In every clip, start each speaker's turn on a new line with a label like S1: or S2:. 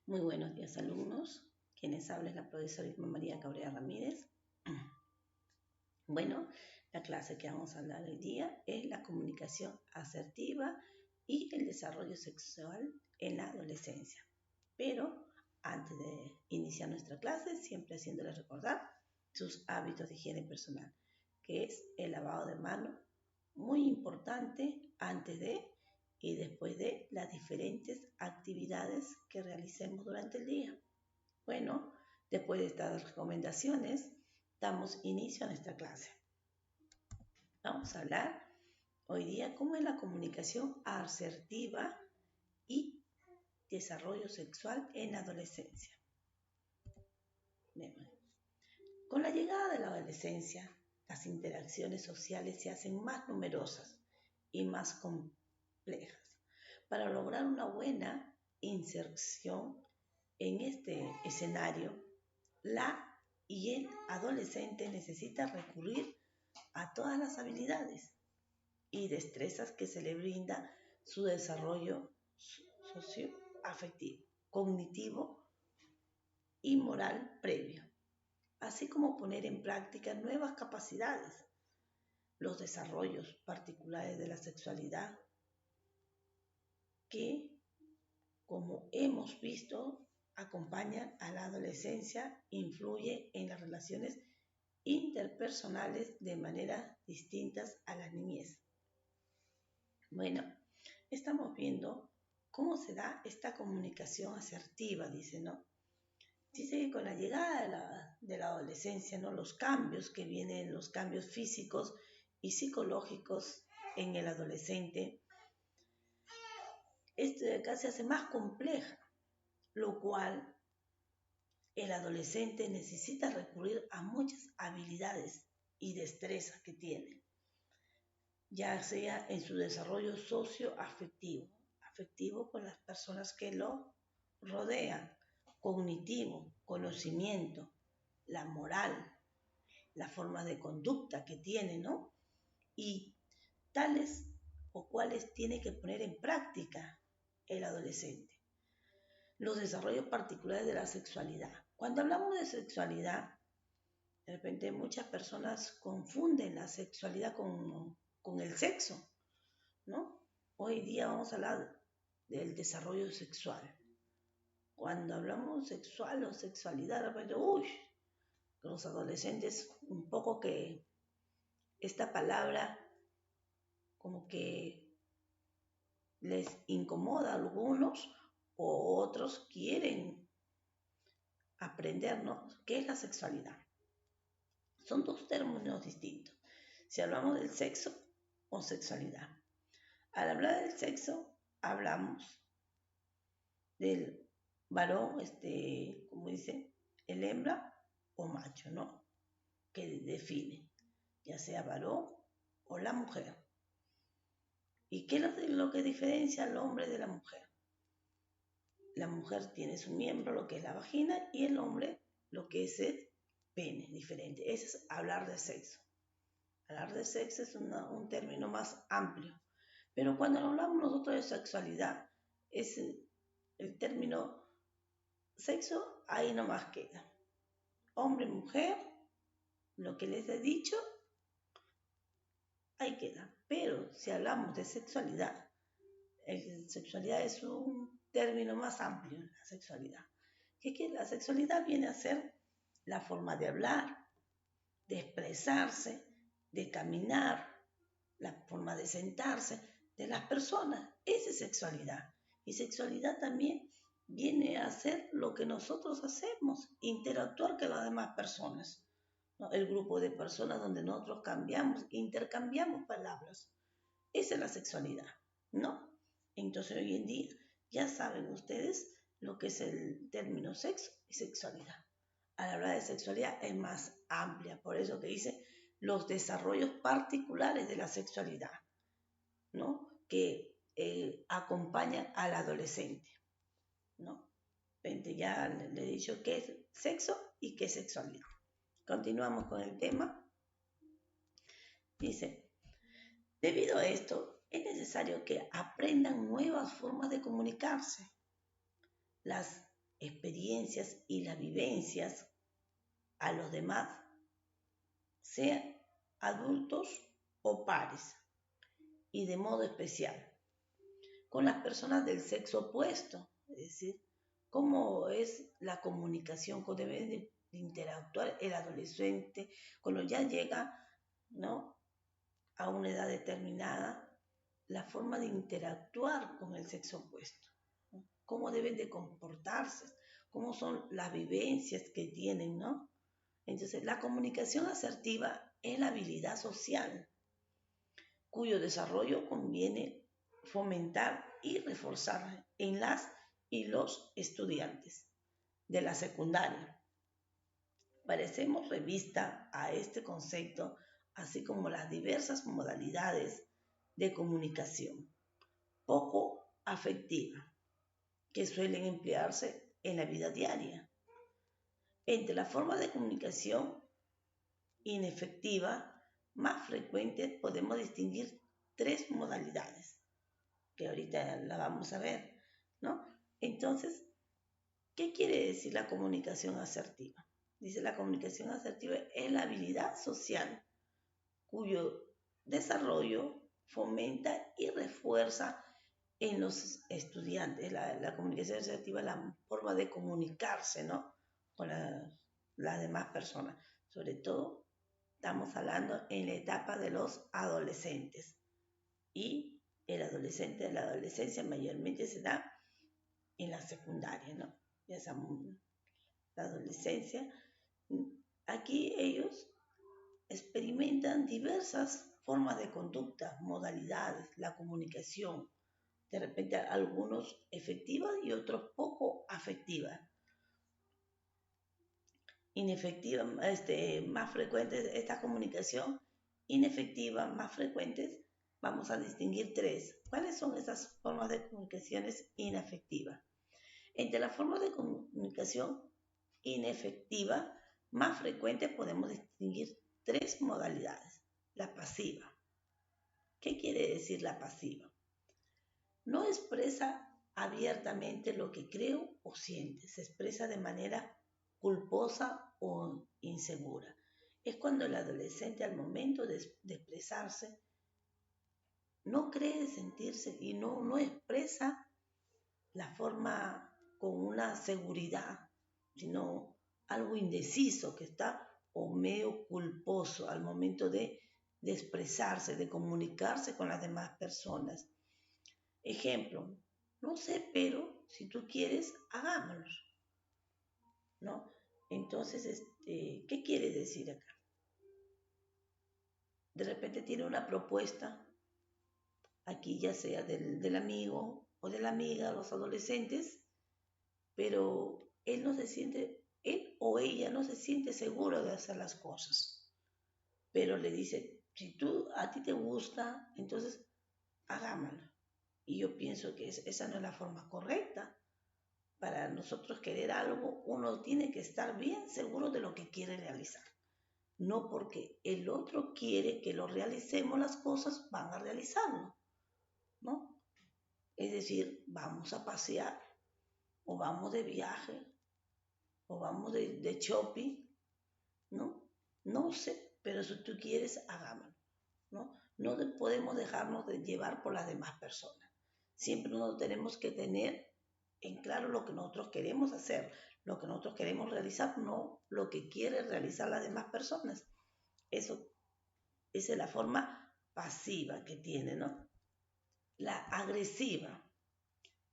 S1: Muy buenos días, alumnos. Quienes habla es la profesora Irma María Cabrera Ramírez. Bueno, la clase que vamos a hablar hoy día es la comunicación asertiva y el desarrollo sexual en la adolescencia. Pero antes de iniciar nuestra clase, siempre haciéndoles recordar sus hábitos de higiene personal, que es el lavado de manos, muy importante antes de y después de las diferentes actividades que realicemos durante el día. Bueno, después de estas recomendaciones, damos inicio a nuestra clase. Vamos a hablar hoy día cómo es la comunicación asertiva y desarrollo sexual en la adolescencia. Con la llegada de la adolescencia, las interacciones sociales se hacen más numerosas y más complejas. Para lograr una buena inserción en este escenario, la y el adolescente necesita recurrir a todas las habilidades y destrezas que se le brinda su desarrollo socioafectivo, cognitivo y moral previo, así como poner en práctica nuevas capacidades, los desarrollos particulares de la sexualidad que, como hemos visto, acompañan a la adolescencia, influye en las relaciones interpersonales de manera distintas a la niñez. Bueno, estamos viendo cómo se da esta comunicación asertiva, dice, ¿no? Dice que con la llegada de la adolescencia, ¿no? Los cambios que vienen, los cambios físicos y psicológicos en el adolescente, esto de acá se hace más compleja, lo cual el adolescente necesita recurrir a muchas habilidades y destrezas que tiene, ya sea en su desarrollo socioafectivo, afectivo con las personas que lo rodean, cognitivo, conocimiento, la moral, la forma de conducta que tiene, ¿no? Y tales o cuales tiene que poner en práctica el adolescente. Los desarrollos particulares de la sexualidad. Cuando hablamos de sexualidad, de repente muchas personas confunden la sexualidad con el sexo, ¿no? Hoy día vamos a hablar del desarrollo sexual. Cuando hablamos sexual o sexualidad, de repente, los adolescentes un poco que esta palabra como que les incomoda a algunos o otros quieren aprender, ¿no? ¿Qué es la sexualidad? Son dos términos distintos. Si hablamos del sexo o sexualidad. Al hablar del sexo, hablamos del varón, como dice, el hembra o macho, ¿no? Que define, ya sea varón o la mujer. ¿Y qué es lo que diferencia al hombre de la mujer? La mujer tiene su miembro, lo que es la vagina, y el hombre, lo que es el pene, diferente. Ese es hablar de sexo. Hablar de sexo es un término más amplio. Pero cuando hablamos nosotros de sexualidad, es el término sexo, ahí nomás queda. Hombre, mujer, lo que les he dicho, ahí queda. Pero si hablamos de sexualidad, sexualidad es un término más amplio, la sexualidad. Que la sexualidad viene a ser la forma de hablar, de expresarse, de caminar, la forma de sentarse de las personas. Esa es sexualidad. Y sexualidad también viene a ser lo que nosotros hacemos, interactuar con las demás personas, ¿no? El grupo de personas donde nosotros intercambiamos palabras. Esa es la sexualidad, ¿no? Entonces hoy en día ya saben ustedes lo que es el término sexo y sexualidad. Al hablar de sexualidad es más amplia, por eso que dice los desarrollos particulares de la sexualidad, ¿no? Que acompañan al adolescente, ¿no? Ya le he dicho qué es sexo y qué es sexualidad. Continuamos con el tema. Dice, debido a esto, es necesario que aprendan nuevas formas de comunicarse. Las experiencias y las vivencias a los demás, sean adultos o pares, y de modo especial con las personas del sexo opuesto, es decir, cómo es la comunicación, cómo debe de interactuar el adolescente cuando ya llega, ¿no?, a una edad determinada, la forma de interactuar con el sexo opuesto, ¿no? Cómo deben de comportarse, cómo son las vivencias que tienen, ¿no? Entonces, la comunicación asertiva es la habilidad social cuyo desarrollo conviene fomentar y reforzar en las y los estudiantes de la secundaria. Parecemos revista a este concepto, así como las diversas modalidades de comunicación poco afectiva que suelen emplearse en la vida diaria. Entre las formas de comunicación inefectiva más frecuentes podemos distinguir tres modalidades, que ahorita la vamos a ver, ¿no? Entonces, ¿qué quiere decir la comunicación asertiva? Dice, la comunicación asertiva es la habilidad social cuyo desarrollo fomenta y refuerza en los estudiantes. La comunicación asertiva es la forma de comunicarse, ¿no?, con las demás personas. Sobre todo, estamos hablando en la etapa de los adolescentes. Y la adolescencia mayormente se da en la secundaria, ¿no? Ya sabemos, la adolescencia. Aquí ellos experimentan diversas formas de conducta, modalidades, la comunicación, de repente algunos efectivas y otros poco afectivas. Inefectiva, más frecuentes, esta comunicación inefectiva, más frecuentes, vamos a distinguir tres. ¿Cuáles son esas formas de comunicaciones inefectivas? Entre las formas de comunicación inefectiva más frecuentes podemos distinguir tres modalidades. La pasiva. ¿Qué quiere decir la pasiva? No expresa abiertamente lo que creo o siente, se expresa de manera culposa o insegura. Es cuando el adolescente, al momento de expresarse, no cree sentirse y no expresa la forma con una seguridad, sino algo indeciso que está, o medio culposo al momento de expresarse, de comunicarse con las demás personas. Ejemplo, no sé, pero si tú quieres, hagámoslo, ¿no? Entonces, ¿qué quiere decir acá? De repente tiene una propuesta, aquí ya sea del amigo o de la amiga, los adolescentes, pero él o ella no se siente seguro de hacer las cosas. Pero le dice, si a ti te gusta, entonces hagámoslo. Y yo pienso que esa no es la forma correcta. Para nosotros querer algo, uno tiene que estar bien seguro de lo que quiere realizar. No porque el otro quiere que lo realicemos las cosas, van a realizarlo, ¿no? Es decir, vamos a pasear, o vamos de viaje, o vamos de shopping, ¿no? No sé, pero si tú quieres, hagámoslo, ¿no? No podemos dejarnos de llevar por las demás personas. Siempre nosotros tenemos que tener en claro lo que nosotros queremos hacer, lo que nosotros queremos realizar, no lo que quieren realizar las demás personas. Esa es la forma pasiva que tiene, ¿no? La agresiva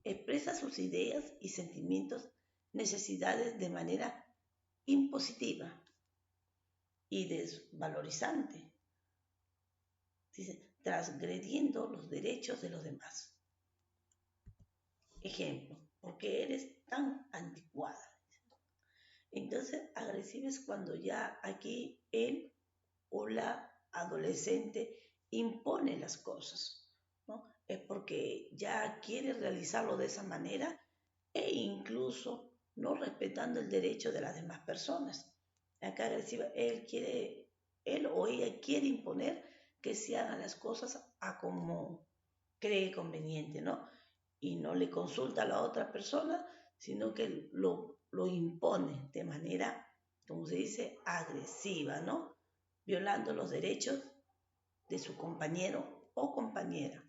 S1: expresa sus ideas y sentimientos, necesidades de manera impositiva y desvalorizante, dice, transgrediendo los derechos de los demás. Ejemplo, ¿por qué eres tan anticuada? Entonces, agresiva es cuando ya aquí él o la adolescente impone las cosas, ¿no? Es porque ya quiere realizarlo de esa manera e incluso no respetando el derecho de las demás personas. Acá agresiva, él o ella quiere imponer que se hagan las cosas a como cree conveniente, ¿no? Y no le consulta a la otra persona, sino que lo impone de manera, como se dice, agresiva, ¿no? Violando los derechos de su compañero o compañera.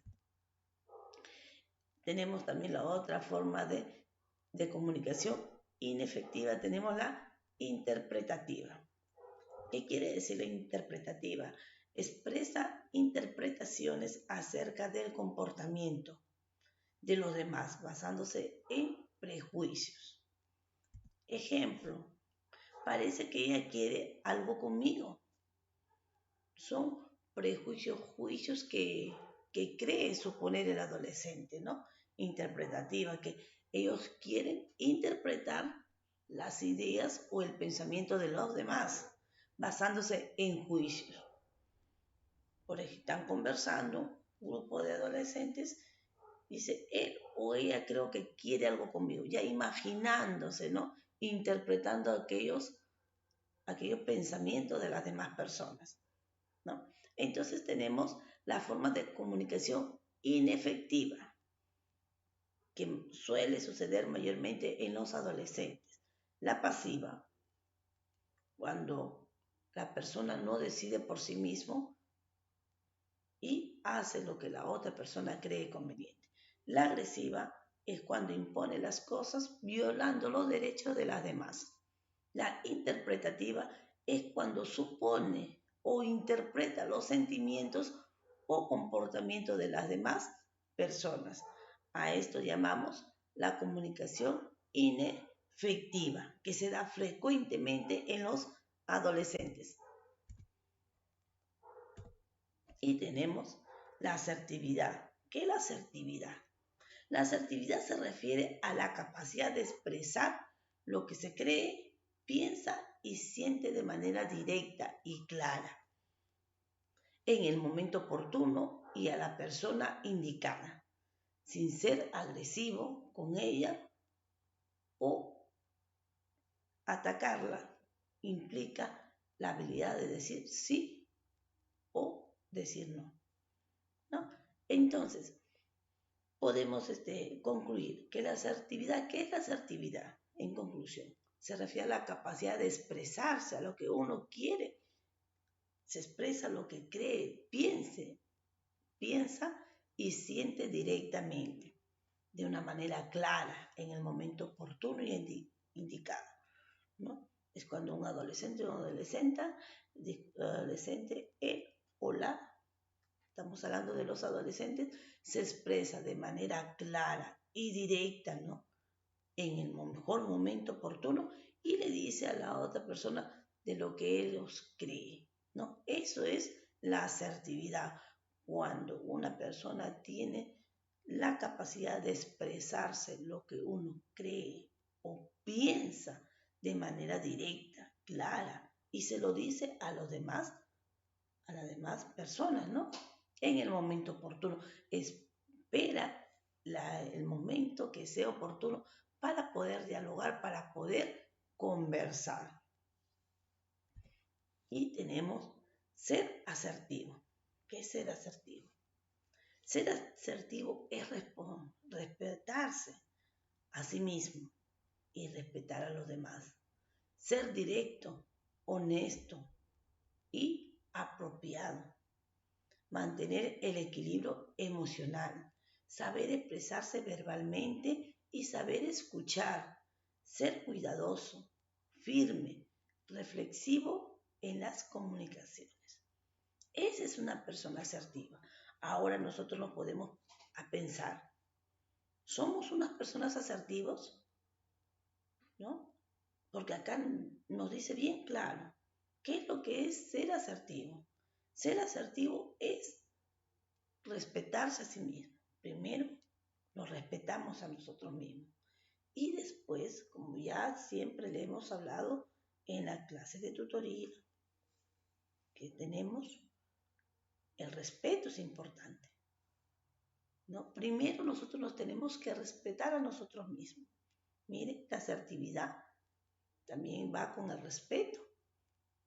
S1: Tenemos también la otra forma de comunicación inefectiva, tenemos la interpretativa. ¿Qué quiere decir la interpretativa? Expresa interpretaciones acerca del comportamiento de los demás, basándose en prejuicios. Ejemplo, parece que ella quiere algo conmigo. Son prejuicios, juicios que cree suponer el adolescente, ¿no? Interpretativa, que ellos quieren interpretar las ideas o el pensamiento de los demás, basándose en juicios. Por ejemplo, están conversando, un grupo de adolescentes, dice, él o ella creo que quiere algo conmigo, ya imaginándose, ¿no? Interpretando aquellos pensamientos de las demás personas, ¿no? Entonces tenemos la forma de comunicación inefectiva, que suele suceder mayormente en los adolescentes. La pasiva, cuando la persona no decide por sí mismo y hace lo que la otra persona cree conveniente. La agresiva es cuando impone las cosas violando los derechos de las demás. La interpretativa es cuando supone o interpreta los sentimientos o comportamientos de las demás personas. A esto llamamos la comunicación inefectiva, que se da frecuentemente en los adolescentes. Y tenemos la asertividad. ¿Qué es la asertividad? La asertividad se refiere a la capacidad de expresar lo que se cree, piensa y siente de manera directa y clara, en el momento oportuno y a la persona indicada, sin ser agresivo con ella o atacarla. Implica la habilidad de decir sí o decir no, ¿no? Entonces, podemos concluir que la asertividad, ¿qué es la asertividad? En conclusión, se refiere a la capacidad de expresarse a lo que uno quiere. Se expresa lo que cree, piensa y siente directamente, de una manera clara, en el momento oportuno y indicado, ¿no? Es cuando un adolescente o una adolescente, él o la, estamos hablando de los adolescentes, se expresa de manera clara y directa, ¿no? En el mejor momento oportuno y le dice a la otra persona de lo que ellos creen, ¿no? Eso es la asertividad, cuando una persona tiene la capacidad de expresarse lo que uno cree o piensa de manera directa, clara, y se lo dice a las demás personas, ¿no? En el momento oportuno. Espera el momento que sea oportuno para poder dialogar, para poder conversar. Y tenemos ser asertivo. ¿Qué es ser asertivo? Ser asertivo es respetarse a sí mismo y respetar a los demás. Ser directo, honesto y apropiado. Mantener el equilibrio emocional. Saber expresarse verbalmente y saber escuchar. Ser cuidadoso, firme, reflexivo en las comunicaciones. Esa es una persona asertiva. Ahora nosotros nos podemos pensar, ¿somos unas personas asertivos? ¿No? Porque acá nos dice bien claro, ¿qué es lo que es ser asertivo? Ser asertivo es respetarse a sí mismo. Primero, nos respetamos a nosotros mismos. Y después, como ya siempre le hemos hablado en la clase de tutoría, que tenemos, el respeto es importante, ¿no? Primero nosotros nos tenemos que respetar a nosotros mismos. Mire, la asertividad también va con el respeto.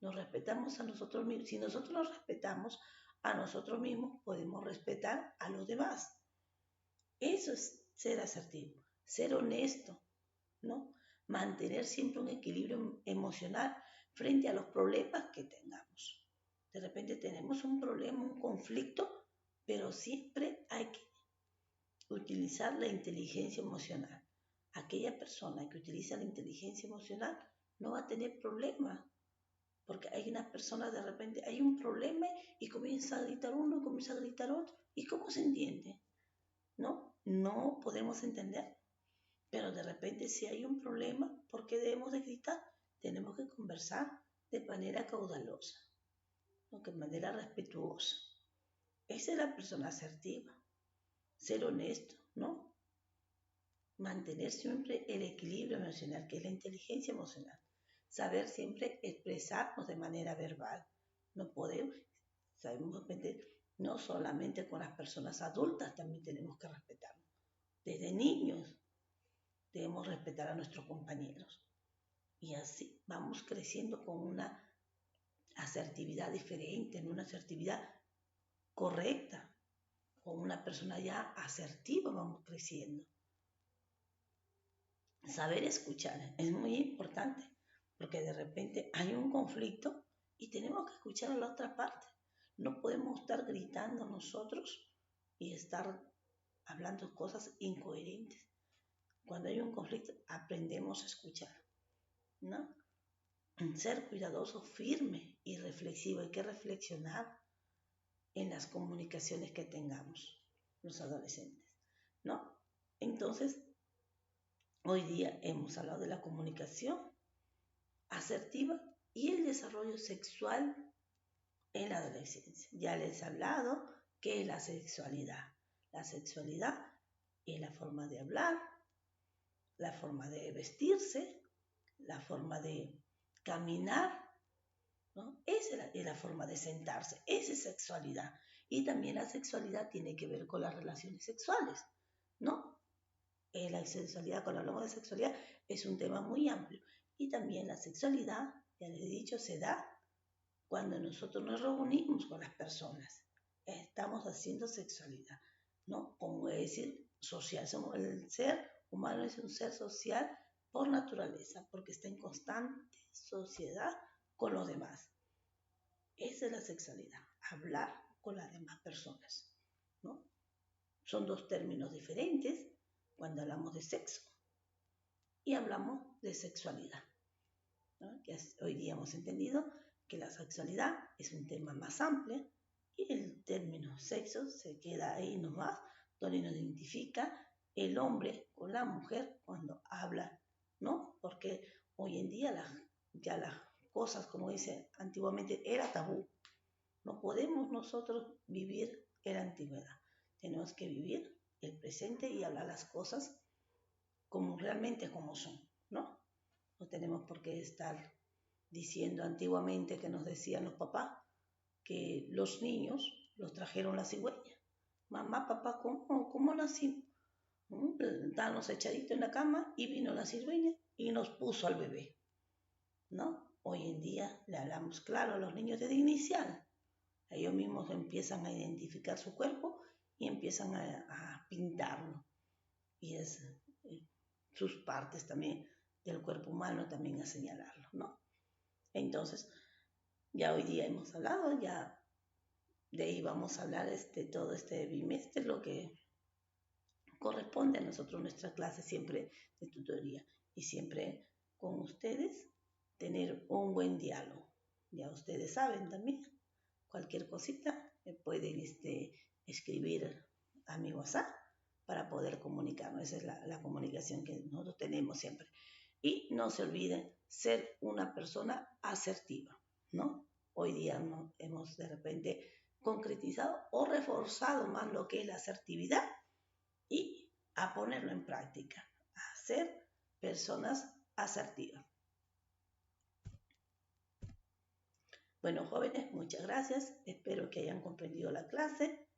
S1: Nos respetamos a nosotros mismos. Si nosotros nos respetamos a nosotros mismos, podemos respetar a los demás. Eso es ser asertivo, ser honesto, ¿no? Mantener siempre un equilibrio emocional frente a los problemas que tengamos. De repente tenemos un problema, un conflicto, pero siempre hay que utilizar la inteligencia emocional. Aquella persona que utiliza la inteligencia emocional no va a tener problemas, porque hay una persona de repente, hay un problema y comienza a gritar uno, comienza a gritar otro, ¿y cómo se entiende? ¿No? No podemos entender. Pero de repente si hay un problema, ¿por qué debemos de gritar? Tenemos que conversar de manera caudalosa, ¿no? De manera respetuosa. Esa es la persona asertiva. Ser honesto, ¿no? Mantener siempre el equilibrio emocional, que es la inteligencia emocional. Saber siempre expresarnos de manera verbal. No podemos, sabemos no solamente con las personas adultas, también tenemos que respetarnos. Desde niños debemos respetar a nuestros compañeros. Y así vamos creciendo con una asertividad diferente, en una asertividad correcta, con una persona ya asertiva vamos creciendo. Saber escuchar es muy importante, porque de repente hay un conflicto y tenemos que escuchar a la otra parte. No podemos estar gritando nosotros y estar hablando cosas incoherentes. Cuando hay un conflicto aprendemos a escuchar, ¿no? Ser cuidadoso, firme y reflexivo. Hay que reflexionar en las comunicaciones que tengamos los adolescentes, ¿no? Entonces, hoy día hemos hablado de la comunicación asertiva y el desarrollo sexual en la adolescencia. Ya les he hablado qué es la sexualidad. La sexualidad es la forma de hablar, la forma de vestirse, la forma de caminar, ¿no? Esa es la forma de sentarse, esa es sexualidad. Y también la sexualidad tiene que ver con las relaciones sexuales, ¿no? La sexualidad, cuando hablamos de sexualidad, es un tema muy amplio. Y también la sexualidad, ya les he dicho, se da cuando nosotros nos reunimos con las personas. Estamos haciendo sexualidad, ¿no? Como decir, social. El ser humano es un ser social por naturaleza, porque está en constante sociedad con los demás. Esa es la sexualidad, hablar con las demás personas, ¿no? Son dos términos diferentes cuando hablamos de sexo y hablamos de sexualidad, ¿no? Que hoy día hemos entendido que la sexualidad es un tema más amplio y el término sexo se queda ahí nomás, donde nos identifica el hombre con la mujer cuando habla, ¿no? Porque hoy en día ya las cosas, como dice antiguamente, era tabú. No podemos nosotros vivir en la antigüedad. Tenemos que vivir el presente y hablar las cosas como realmente como son, ¿no? No tenemos por qué estar diciendo antiguamente que nos decían los papás que los niños los trajeron la cigüeña. Mamá, papá, ¿cómo nacimos? Estábamos echaditos en la cama y vino la cigüeña y nos puso al bebé, ¿no? Hoy en día le hablamos claro a los niños desde inicial. Ellos mismos empiezan a identificar su cuerpo y empiezan a pintarlo. Y sus partes también del cuerpo humano también a señalarlo, ¿no? Entonces, ya hoy día hemos hablado, ya de ahí vamos a hablar todo este bimestre, lo que corresponde a nosotros nuestra clase siempre de tutoría y siempre con ustedes tener un buen diálogo. Ya ustedes saben también, cualquier cosita me pueden escribir a mi WhatsApp para poder comunicarnos. Esa es la comunicación que nosotros tenemos siempre. Y no se olviden ser una persona asertiva, ¿no? Hoy día hemos de repente concretizado o reforzado más lo que es la asertividad y a ponerlo en práctica, a ser personas asertivas. Bueno, jóvenes, muchas gracias. Espero que hayan comprendido la clase.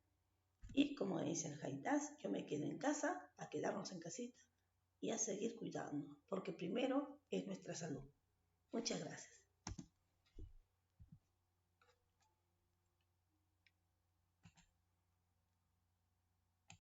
S1: Y como dice el Haidás, yo me quedo en casa, a quedarnos en casita y a seguir cuidándonos, porque primero es nuestra salud. Muchas gracias.